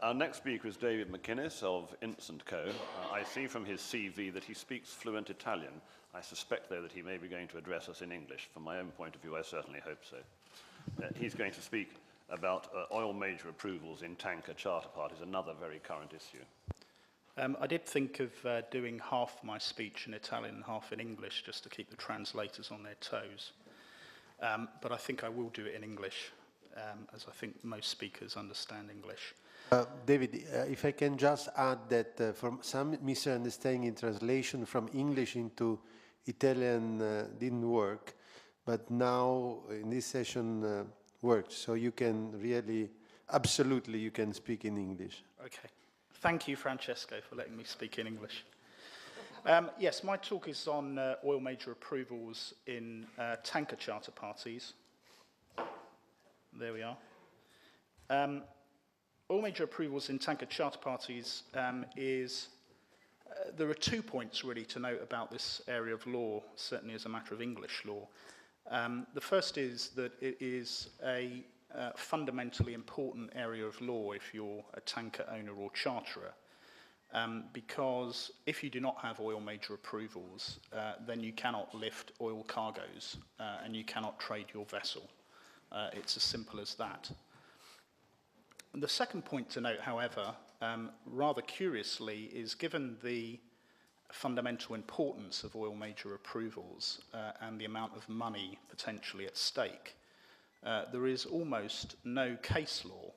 Our next speaker is David Mclnnes of Mclnnes. I see from his CV that he speaks fluent Italian. I suspect, though, that he may be going to address us in English. From my own point of view, I certainly hope so. He's going to speak about oil major approvals in tanker charter parties, another very current issue. I did think of doing half my speech in Italian and half in English, just to keep the translators on their toes. But I think I will do it in English, as I think most speakers understand English. David, if I can just add that from some misunderstanding in translation from English into Italian didn't work, but now in this session works. So you can really, absolutely, you can speak in English. Okay. Thank you, Francesco, for letting me speak in English. Yes, my talk is on oil major approvals in tanker charter parties. There we are. Oil major approvals in tanker charter parties there are 2 points really to note about this area of law, certainly as a matter of English law. The first is that it is a fundamentally important area of law if you're a tanker owner or charterer, because if you do not have oil major approvals, then you cannot lift oil cargoes and you cannot trade your vessel. It's as simple as that. The second point to note, however, rather curiously, is given the fundamental importance of oil major approvals and the amount of money potentially at stake, there is almost no case law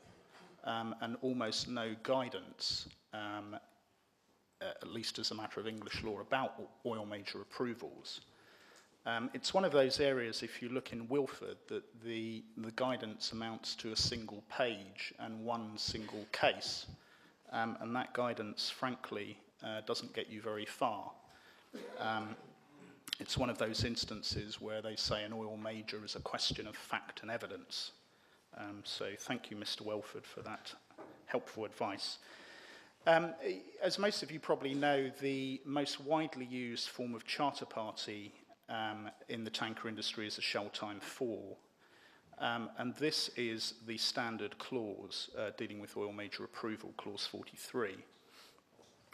and almost no guidance, at least as a matter of English law, about oil major approvals. It's one of those areas, if you look in Wilford, that the guidance amounts to a single page and one single case, and that guidance, frankly, doesn't get you very far. It's one of those instances where they say an oil major is a question of fact and evidence. So thank you, Mr. Welford, for that helpful advice. As most of you probably know, the most widely used form of charter party in the tanker industry is a shell time 4. And this is the standard clause dealing with oil major approval, clause 43.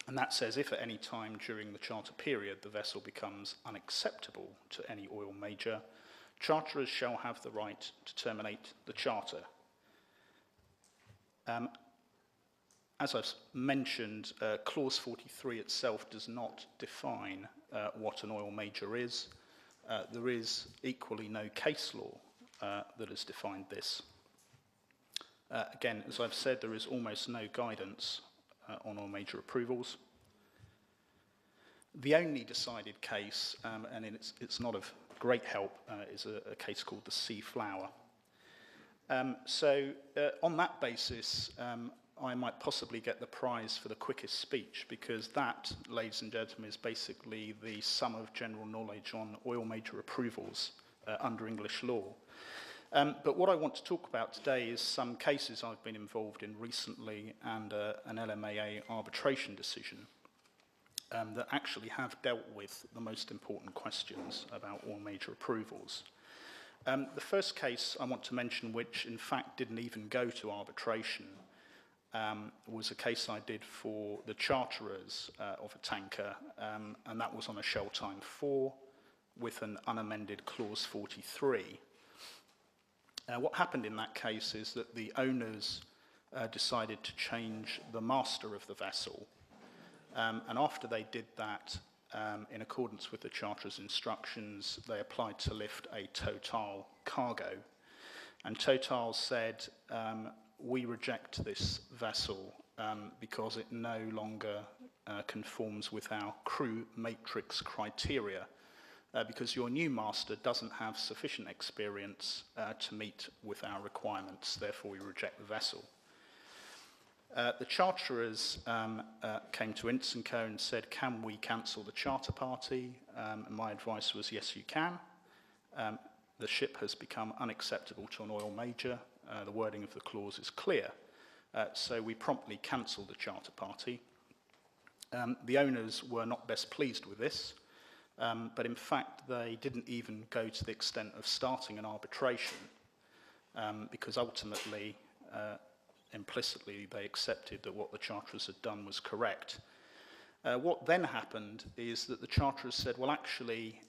And that says if at any time during the charter period the vessel becomes unacceptable to any oil major, charterers shall have the right to terminate the charter. As I've mentioned, clause 43 itself does not define what an oil major is. There is equally no case law that has defined this. Again, as I've said, there is almost no guidance on oil major approvals. The only decided case, and it's not of great help, is a case called the Sea Flower. So on that basis, I might possibly get the prize for the quickest speech, because that, ladies and gentlemen, is basically the sum of general knowledge on oil major approvals under English law. But what I want to talk about today is some cases I've been involved in recently and an LMAA arbitration decision that actually have dealt with the most important questions about oil major approvals. The first case I want to mention, which in fact didn't even go to arbitration, was a case I did for the charterers of a tanker, and that was on a shell time 4 with an unamended clause 43. What happened in that case is that the owners decided to change the master of the vessel, and after they did that, in accordance with the charterer's instructions, they applied to lift a Total cargo, and Total said, we reject this vessel because it no longer conforms with our crew matrix criteria, because your new master doesn't have sufficient experience to meet with our requirements, therefore we reject the vessel. The charterers came to Mclnnes and said, can we cancel the charter party? And my advice was, yes, you can. The ship has become unacceptable to an oil major. The wording of the clause is clear. So we promptly cancelled the charter party. The owners were not best pleased with this, but in fact they didn't even go to the extent of starting an arbitration, because ultimately implicitly they accepted that what the charterers had done was correct. What then happened is that the charterers said, well, actually,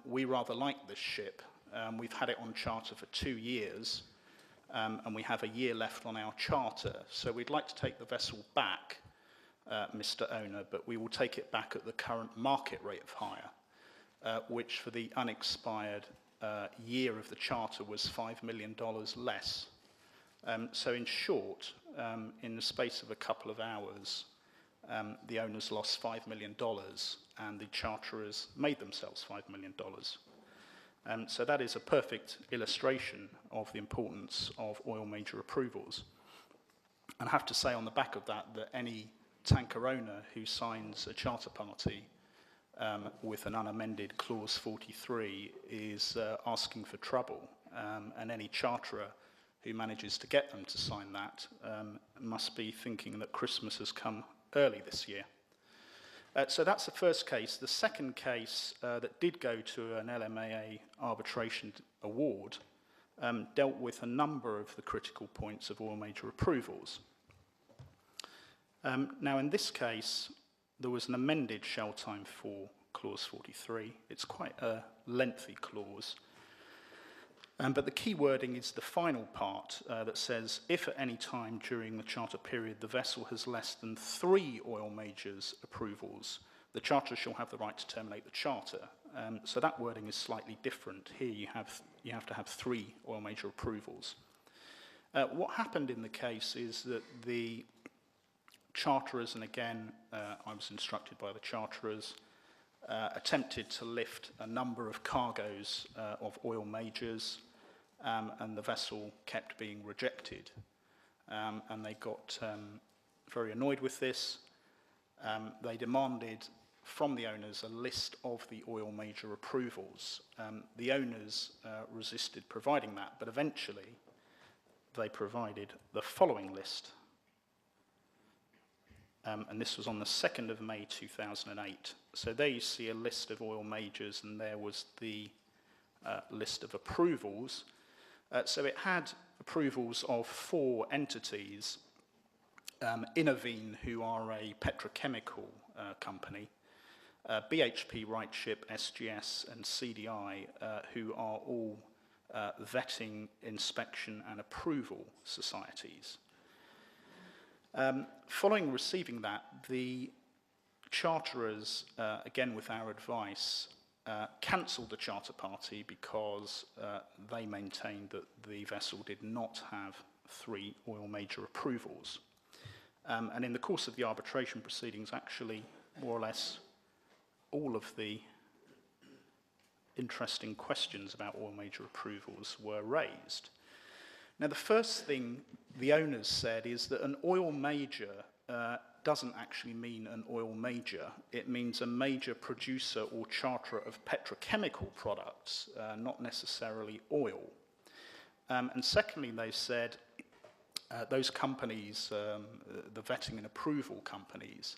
we rather like this ship. We've had it on charter for 2 years, and we have a year left on our charter. So we'd like to take the vessel back, Mr. Owner, but we will take it back at the current market rate of hire, which for the unexpired year of the charter was $5 million less. So in short, in the space of a couple of hours, the owners lost $5 million and the charterers made themselves $5 million. So that is a perfect illustration of the importance of oil major approvals. And I have to say on the back of that, that any tanker owner who signs a charter party with an unamended clause 43 is asking for trouble, and any charterer who manages to get them to sign that must be thinking that Christmas has come early this year. So that's the first case. The second case that did go to an LMAA arbitration award dealt with a number of the critical points of oil major approvals. Now in this case, there was an amended shell time for clause 43. It's quite a lengthy clause. But the key wording is the final part that says, if at any time during the charter period the vessel has less than 3 oil majors approvals, the charterer shall have the right to terminate the charter. So that wording is slightly different. Here you have to have 3 oil major approvals. What happened in the case is that the charterers, and again I was instructed by the charterers, attempted to lift a number of cargoes of oil majors, and the vessel kept being rejected. And they got very annoyed with this. They demanded from the owners a list of the oil major approvals. The owners resisted providing that, but eventually they provided the following list. And this was on the 2nd of May 2008. So there you see a list of oil majors, and there was the list of approvals. So it had approvals of 4 entities, Innovine, who are a petrochemical company, BHP Rightship, SGS, and CDI, who are all vetting, inspection, and approval societies. Following receiving that, the charterers, again with our advice, cancelled the charter party because they maintained that the vessel did not have 3 oil major approvals. And in the course of the arbitration proceedings, actually, more or less, all of the interesting questions about oil major approvals were raised. Now, the first thing the owners said is that an oil major doesn't actually mean an oil major. It means a major producer or charterer of petrochemical products, not necessarily oil. And secondly, they said those companies, the vetting and approval companies,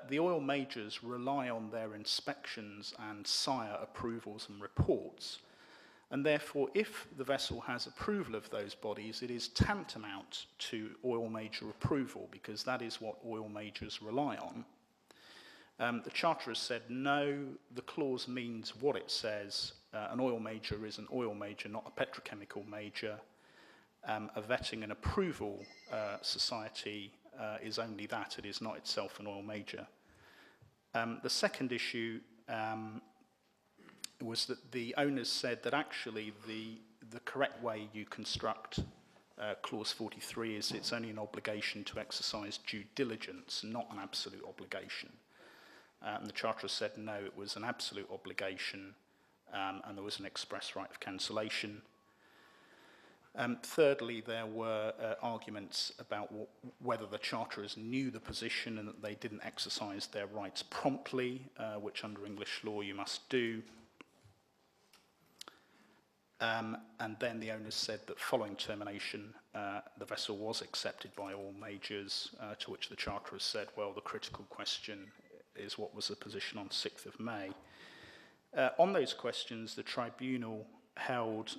the oil majors rely on their inspections and SIRE approvals and reports. And therefore, if the vessel has approval of those bodies, it is tantamount to oil major approval, because that is what oil majors rely on. The charterers said, no, the clause means what it says. An oil major is an oil major, not a petrochemical major. A vetting and approval society is only that. It is not itself an oil major. The second issue was that the owners said that actually the correct way you construct clause 43 is it's only an obligation to exercise due diligence, not an absolute obligation. And the charterer said no, it was an absolute obligation, and there was an express right of cancellation. Thirdly, there were arguments about whether the charterers knew the position and that they didn't exercise their rights promptly, which under English law you must do. And then the owners said that following termination, the vessel was accepted by all majors, to which the charterers said, well, the critical question is what was the position on 6th of May. On those questions, the tribunal held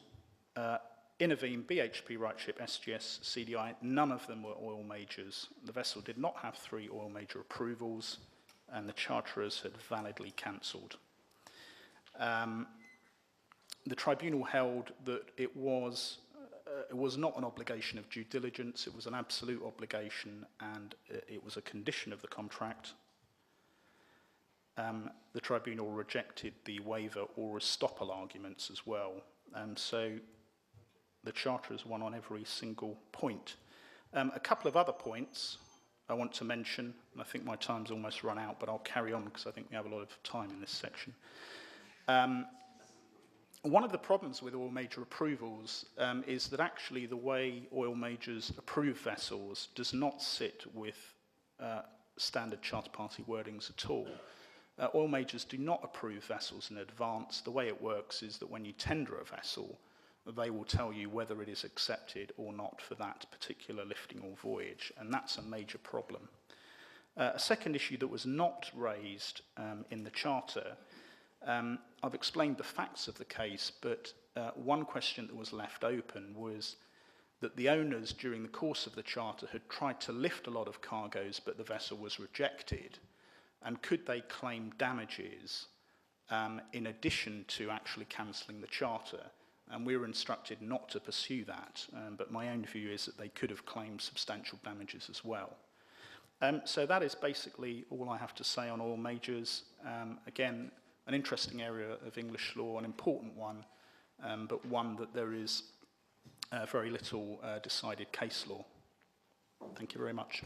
Innovine, BHP, Rightship, SGS, CDI, none of them were oil majors. The vessel did not have 3 oil major approvals, and the charterers had validly cancelled. The tribunal held that it was not an obligation of due diligence, it was an absolute obligation, and it was a condition of the contract. The tribunal rejected the waiver or estoppel arguments as well, so the charterers won on every single point. A couple of other points I want to mention, and I think my time's almost run out, but I'll carry on because I think we have a lot of time in this section. One of the problems with oil major approvals is that actually the way oil majors approve vessels does not sit with standard charter party wordings at all. Oil majors do not approve vessels in advance. The way it works is that when you tender a vessel, they will tell you whether it is accepted or not for that particular lifting or voyage, and that's a major problem. A second issue that was not raised in the charter, I've explained the facts of the case, but one question that was left open was that the owners during the course of the charter had tried to lift a lot of cargoes, but the vessel was rejected, and could they claim damages in addition to actually cancelling the charter? And we were instructed not to pursue that, but my own view is that they could have claimed substantial damages as well. So that is basically all I have to say on oil majors. Again, an interesting area of English law, an important one, but one that there is very little decided case law. Thank you very much.